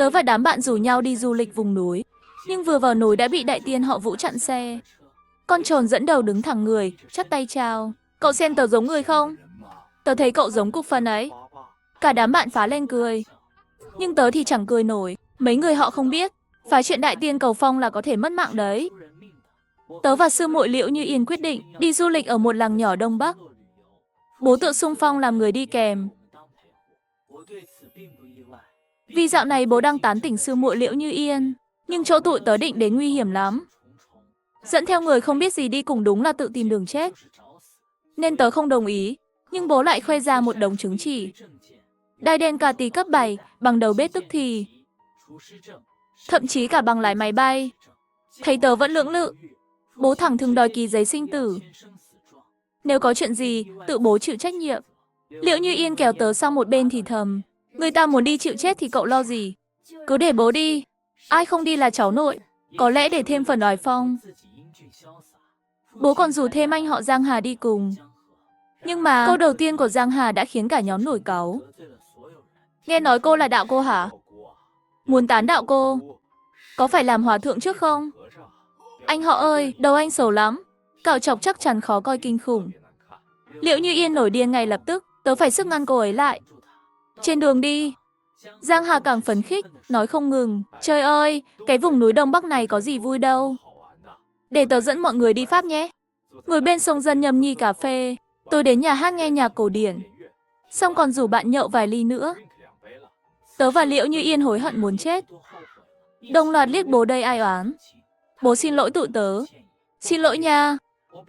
Tớ và đám bạn rủ nhau đi du lịch vùng núi, nhưng vừa vào núi đã bị đại tiên họ Vũ chặn xe. Con trồn dẫn đầu đứng thẳng người, chắp tay chào. Cậu xem tớ giống người không? Tớ thấy cậu giống cục phân ấy. Cả đám bạn phá lên cười. Nhưng tớ thì chẳng cười nổi. Mấy người họ không biết, phá chuyện đại tiên cầu phong là có thể mất mạng đấy. Tớ và sư muội Liễu Như Yên quyết định đi du lịch ở một làng nhỏ Đông Bắc. Bố tự xung phong làm người đi kèm. Vì dạo này bố đang tán tỉnh sư muội Liễu Như Yên, nhưng chỗ tụi tớ định đến nguy hiểm lắm. Dẫn theo người không biết gì đi cùng đúng là tự tìm đường chết. Nên tớ không đồng ý, nhưng bố lại khoe ra một đống chứng chỉ. Đai đen cà tý cấp 7, bằng đầu bếp tức thì. Thậm chí cả bằng lái máy bay. Thấy tớ vẫn lưỡng lự, bố thẳng thừng đòi ký giấy sinh tử. Nếu có chuyện gì, tự bố chịu trách nhiệm. Liễu Như Yên kéo tớ sang một bên thì thầm. Người ta muốn đi chịu chết thì cậu lo gì? Cứ để bố đi. Ai không đi là cháu nội. Có lẽ để thêm phần oai phong. Bố còn rủ thêm anh họ Giang Hà đi cùng. Nhưng mà câu đầu tiên của Giang Hà đã khiến cả nhóm nổi cáu. Nghe nói cô là đạo cô hả? Muốn tán đạo cô? Có phải làm hòa thượng trước không? Anh họ ơi, đầu anh xấu lắm. Cạo chọc chắc chắn khó coi kinh khủng. Liễu Như Yên nổi điên ngay lập tức. Tớ phải sức ngăn cô ấy lại. Trên đường đi, Giang Hà càng phấn khích, nói không ngừng. Trời ơi, cái vùng núi Đông Bắc này có gì vui đâu. Để tớ dẫn mọi người đi Pháp nhé. Ngồi bên sông Dân nhâm nhi cà phê. Tôi đến nhà hát nghe nhạc cổ điển. Xong còn rủ bạn nhậu vài ly nữa. Tớ và Liễu Như Yên hối hận muốn chết. Đồng loạt liếc bố đầy ai oán. Bố xin lỗi tụi tớ. Xin lỗi nha.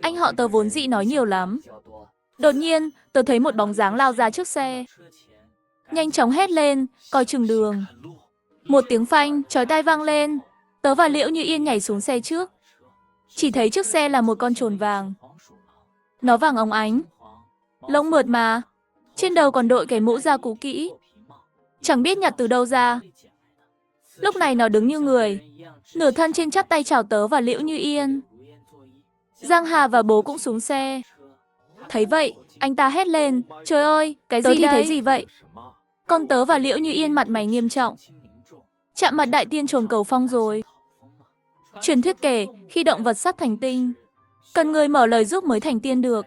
Anh họ tớ vốn dĩ nói nhiều lắm. Đột nhiên, tớ thấy một bóng dáng lao ra trước xe. Nhanh chóng hét lên, coi chừng đường. Một tiếng phanh, chói tai vang lên. Tớ và Liễu Như Yên nhảy xuống xe trước. Chỉ thấy trước xe là một con trồn vàng. Nó vàng óng ánh. Lông mượt mà. Trên đầu còn đội cái mũ da cũ kỹ. Chẳng biết nhặt từ đâu ra. Lúc này nó đứng như người. Nửa thân trên chắp tay chào tớ và Liễu Như Yên. Giang Hà và bố cũng xuống xe. Thấy vậy, anh ta hét lên. Trời ơi, cái gì đấy? Tớ thì thấy gì vậy? Con tớ và Liễu Như Yên mặt mày nghiêm trọng. Chạm mặt đại tiên trồn cầu phong rồi. Truyền thuyết kể, khi động vật sắp thành tinh, cần người mở lời giúp mới thành tiên được.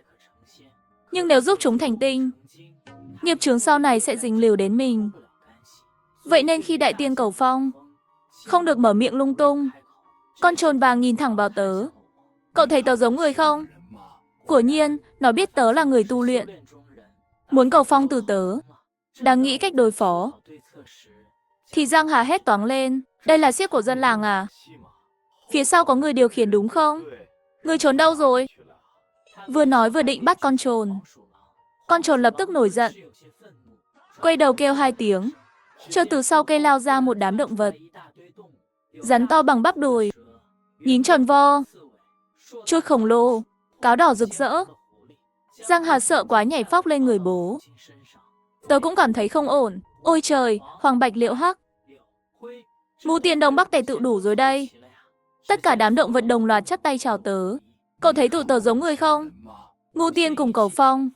Nhưng nếu giúp chúng thành tinh, nghiệp chướng sau này sẽ dính líu đến mình. Vậy nên khi đại tiên cầu phong, không được mở miệng lung tung. Con trồn vàng nhìn thẳng vào tớ. Cậu thấy tớ giống người không? Quả nhiên, nó biết tớ là người tu luyện. Muốn cầu phong từ tớ. Đang nghĩ cách đối phó. Thì Giang Hà hét toáng lên. Đây là xiếc của dân làng à? Phía sau có người điều khiển đúng không? Người trốn đâu rồi? Vừa nói vừa định bắt con trồn. Con trồn lập tức nổi giận. Quay đầu kêu 2 tiếng. Chợt từ sau cây lao ra một đám động vật. Rắn to bằng bắp đùi. Nhím tròn vo. Chuột khổng lồ. Cáo đỏ rực rỡ. Giang Hà sợ quá nhảy phóc lên người bố. Tớ cũng cảm thấy không ổn. Ôi trời, Hoàng Bạch Liễu Hắc. Ngũ Tiên Đông Bắc tề tự đủ rồi đây. Tất cả đám động vật đồng loạt chắp tay chào tớ. Cậu thấy tụi tớ giống người không? Ngũ Tiên cùng cầu phong.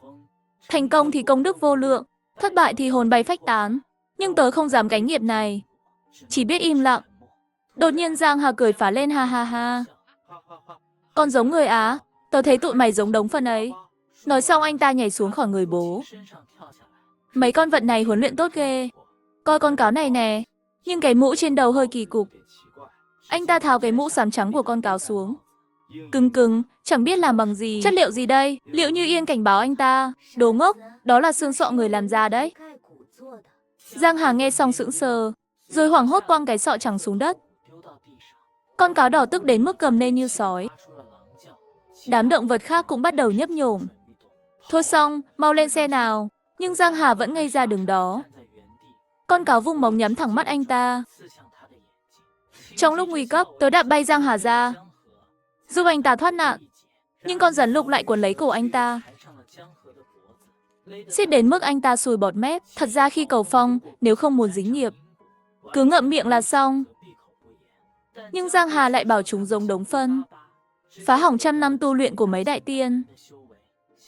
Thành công thì công đức vô lượng, thất bại thì hồn bay phách tán. Nhưng tớ không dám gánh nghiệp này. Chỉ biết im lặng. Đột nhiên Giang Hà cười phá lên ha ha ha. Con giống người á? Tớ thấy tụi mày giống đống phân ấy. Nói xong anh ta nhảy xuống khỏi người bố. Mấy con vật này huấn luyện tốt ghê. Coi con cáo này nè. Nhưng cái mũ trên đầu hơi kỳ cục. Anh ta tháo cái mũ xám trắng của con cáo xuống. Cứng cứng, chẳng biết làm bằng gì. Chất liệu gì đây? Liễu Như Yên cảnh báo anh ta. Đồ ngốc, đó là xương sọ người làm ra đấy. Giang Hà nghe xong sững sờ, rồi hoảng hốt quăng cái sọ trắng xuống đất. Con cáo đỏ tức đến mức cầm lên như sói. Đám động vật khác cũng bắt đầu nhấp nhổm. Thôi xong, mau lên xe nào. Nhưng Giang Hà vẫn ngây ra đứng đó. Con cáo vung móng nhắm thẳng mắt anh ta. Trong lúc nguy cấp, tớ đạp bay Giang Hà ra, giúp anh ta thoát nạn. Nhưng con rắn lục lại quấn lấy cổ anh ta, xiết đến mức anh ta sùi bọt mép. Thật ra khi cầu phong, nếu không muốn dính nghiệp, cứ ngậm miệng là xong. Nhưng Giang Hà lại bảo chúng giống đống phân, phá hỏng trăm năm tu luyện của mấy đại tiên.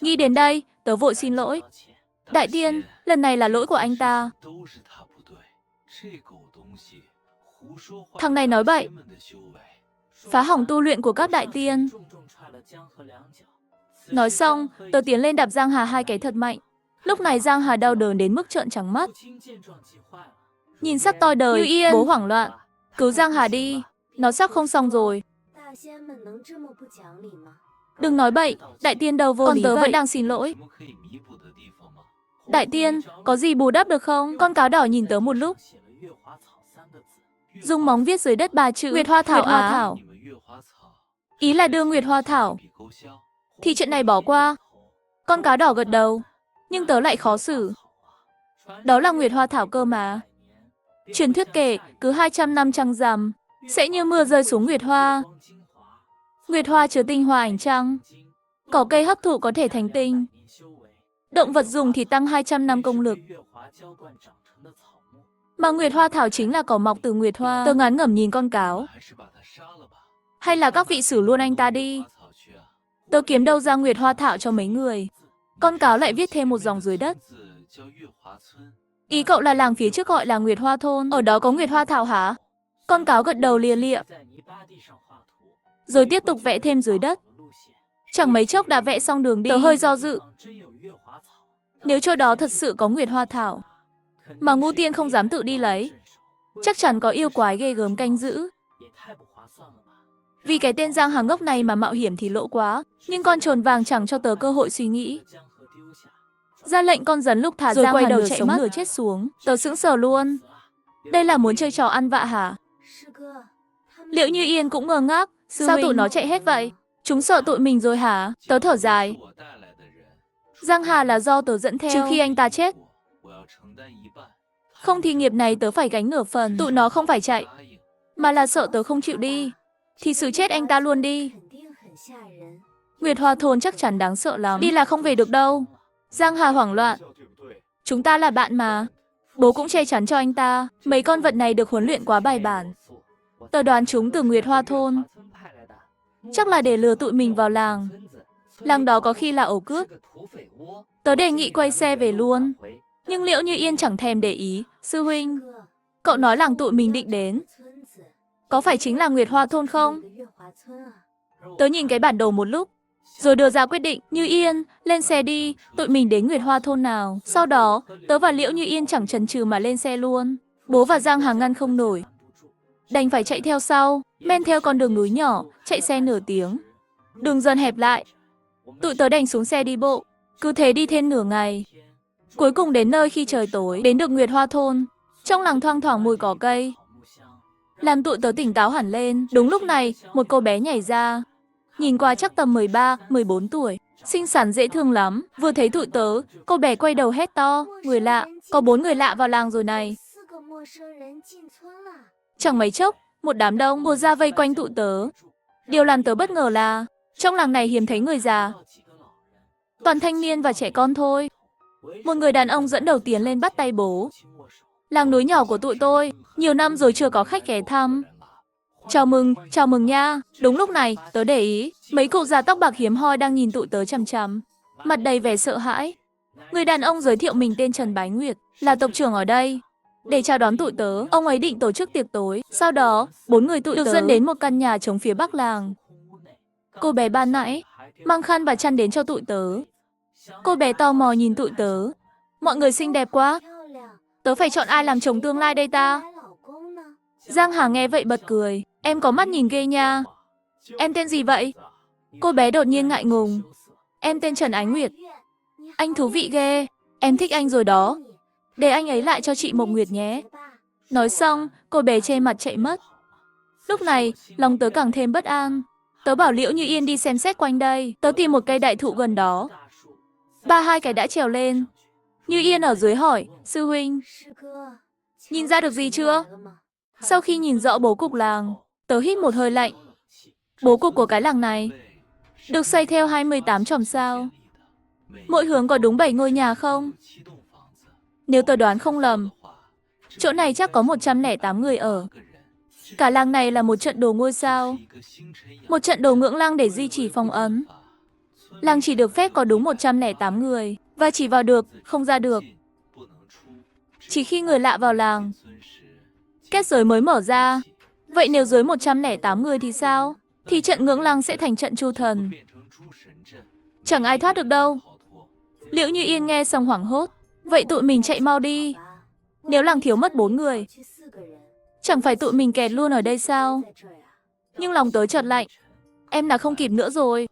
Nghĩ đến đây, tớ vội xin lỗi. Đại tiên, lần này là lỗi của anh ta. Thằng này nói bậy, phá hỏng tu luyện của các đại tiên. Nói xong, tớ tiến lên đạp Giang Hà 2 cái thật mạnh. Lúc này Giang Hà đau đớn đến mức trợn trắng mắt. Nhìn sắc toi đời, Như Yên, bố hoảng loạn. Cứu Giang Hà đi, nó sắp không xong rồi. Đừng nói bậy, đại tiên đâu vô lý vậy. Còn tớ vẫn đang xin lỗi. Đại tiên, có gì bù đắp được không? Con cáo đỏ nhìn tớ một lúc. Dùng móng viết dưới đất 3 chữ Nguyệt Hoa Thảo á. Ý là đưa Nguyệt Hoa Thảo. Thì chuyện này bỏ qua. Con cáo đỏ gật đầu. Nhưng tớ lại khó xử. Đó là Nguyệt Hoa Thảo cơ mà. Truyền thuyết kể, cứ 200 năm trăng rằm, sẽ như mưa rơi xuống Nguyệt Hoa. Nguyệt Hoa chứa tinh hoa ánh trăng. Cỏ cây hấp thụ có thể thành tinh. Động vật dùng thì tăng 200 năm công lực. Mà Nguyệt Hoa Thảo chính là cỏ mọc từ Nguyệt Hoa. Tớ ngán ngẩm nhìn con cáo. Hay là các vị xử luôn anh ta đi. Tớ kiếm đâu ra Nguyệt Hoa Thảo cho mấy người. Con cáo lại viết thêm một dòng dưới đất. Ý cậu là làng phía trước gọi là Nguyệt Hoa Thôn. Ở đó có Nguyệt Hoa Thảo hả? Con cáo gật đầu lia lịa. Rồi tiếp tục vẽ thêm dưới đất. Chẳng mấy chốc đã vẽ xong đường đi. Tớ hơi do dự. Nếu chỗ đó thật sự có Nguyệt Hoa Thảo, mà ngu tiên không dám tự đi lấy, chắc chắn có yêu quái ghê gớm canh giữ. Vì cái tên Giang Hà ngốc này mà mạo hiểm thì lỗ quá. Nhưng con trồn vàng chẳng cho tớ cơ hội suy nghĩ. Ra lệnh con rắn lúc thả Giang Hà đầu chạy mất nửa chết xuống. Tớ sững sờ luôn. Đây là muốn chơi trò ăn vạ hả? Liệu Như Yên cũng ngơ ngác. Sao tụi nó chạy hết vậy? Chúng sợ tụi mình rồi hả? Tớ thở dài. Giang Hà là do tớ dẫn theo, trừ khi anh ta chết. Không thì nghiệp này tớ phải gánh nửa phần. Tụi nó không phải chạy, mà là sợ tớ không chịu đi. Thì xử chết anh ta luôn đi. Nguyệt Hoa Thôn chắc chắn đáng sợ lắm. Đi là không về được đâu. Giang Hà hoảng loạn. Chúng ta là bạn mà. Bố cũng che chắn cho anh ta. Mấy con vật này được huấn luyện quá bài bản. Tớ đoán chúng từ Nguyệt Hoa Thôn. Chắc là để lừa tụi mình vào làng. Làng đó có khi là ổ cướp. Tớ đề nghị quay xe về luôn. Nhưng Liễu Như Yên chẳng thèm để ý. Sư huynh, cậu nói làng tụi mình định đến có phải chính là Nguyệt Hoa Thôn không? Tớ nhìn cái bản đồ một lúc, rồi đưa ra quyết định. Như Yên, lên xe đi, tụi mình đến Nguyệt Hoa Thôn nào. Sau đó, tớ và Liễu Như Yên chẳng chần chừ mà lên xe luôn. Bố và Giang Hà ngăn không nổi, đành phải chạy theo sau, men theo con đường núi nhỏ, chạy xe nửa tiếng. Đường dần hẹp lại, tụi tớ đành xuống xe đi bộ. Cứ thế đi thêm nửa ngày. Cuối cùng đến nơi khi trời tối, đến được Nguyệt Hoa Thôn. Trong làng thoang thoảng mùi cỏ cây, làm tụi tớ tỉnh táo hẳn lên. Đúng lúc này, một cô bé nhảy ra. Nhìn qua chắc tầm 13, 14 tuổi. Xinh xắn dễ thương lắm. Vừa thấy tụi tớ, cô bé quay đầu hét to. Người lạ, có 4 người lạ vào làng rồi này. Chẳng mấy chốc, một đám đông ùa ra vây quanh tụi tớ. Điều làm tớ bất ngờ là trong làng này hiếm thấy người già. Toàn thanh niên và trẻ con thôi. Một người đàn ông dẫn đầu tiến lên bắt tay bố. Làng núi nhỏ của tụi tôi, nhiều năm rồi chưa có khách ghé thăm. Chào mừng nha. Đúng lúc này, tớ để ý, mấy cụ già tóc bạc hiếm hoi đang nhìn tụi tớ chằm chằm, mặt đầy vẻ sợ hãi. Người đàn ông giới thiệu mình tên Trần Bái Nguyệt, là tộc trưởng ở đây. Để chào đón tụi tớ, ông ấy định tổ chức tiệc tối. Sau đó, 4 người tụi tớ được dẫn đến một căn nhà trống phía bắc làng. Cô bé ban nãy mang khăn và chăn đến cho tụi tớ. Cô bé tò mò nhìn tụi tớ. Mọi người xinh đẹp quá. Tớ phải chọn ai làm chồng tương lai đây ta? Giang Hà nghe vậy bật cười. Em có mắt nhìn ghê nha. Em tên gì vậy? Cô bé đột nhiên ngại ngùng. Em tên Trần Ánh Nguyệt. Anh thú vị ghê. Em thích anh rồi đó. Để anh ấy lại cho chị một Nguyệt nhé. Nói xong, cô bé che mặt chạy mất. Lúc này, lòng tớ càng thêm bất an. Tớ bảo Liễu Như Yên đi xem xét quanh đây. Tớ tìm một cây đại thụ gần đó. 2 cái đã trèo lên. Như Yên ở dưới hỏi, sư huynh, nhìn ra được gì chưa? Sau khi nhìn rõ bố cục làng, tớ hít một hơi lạnh. Bố cục của cái làng này được xây theo 28 chòm sao. Mỗi hướng có đúng 7 ngôi nhà không? Nếu tớ đoán không lầm, chỗ này chắc có 108 người ở. Cả làng này là một trận đồ ngôi sao, một trận đồ ngưỡng lăng để duy trì phong ấn. Làng chỉ được phép có đúng 108 người, và chỉ vào được, không ra được. Chỉ khi người lạ vào làng, Kết giới mới mở ra. Vậy nếu dưới 108 người thì sao? Thì trận Ngưỡng Lăng sẽ thành trận Chu Thần. Chẳng ai thoát được đâu. Liễu Như Yên nghe xong hoảng hốt. Vậy tụi mình chạy mau đi. Nếu làng thiếu mất 4 người, chẳng phải tụi mình kẹt luôn ở đây sao? Nhưng lòng tớ chợt lạnh. Em là không kịp nữa rồi.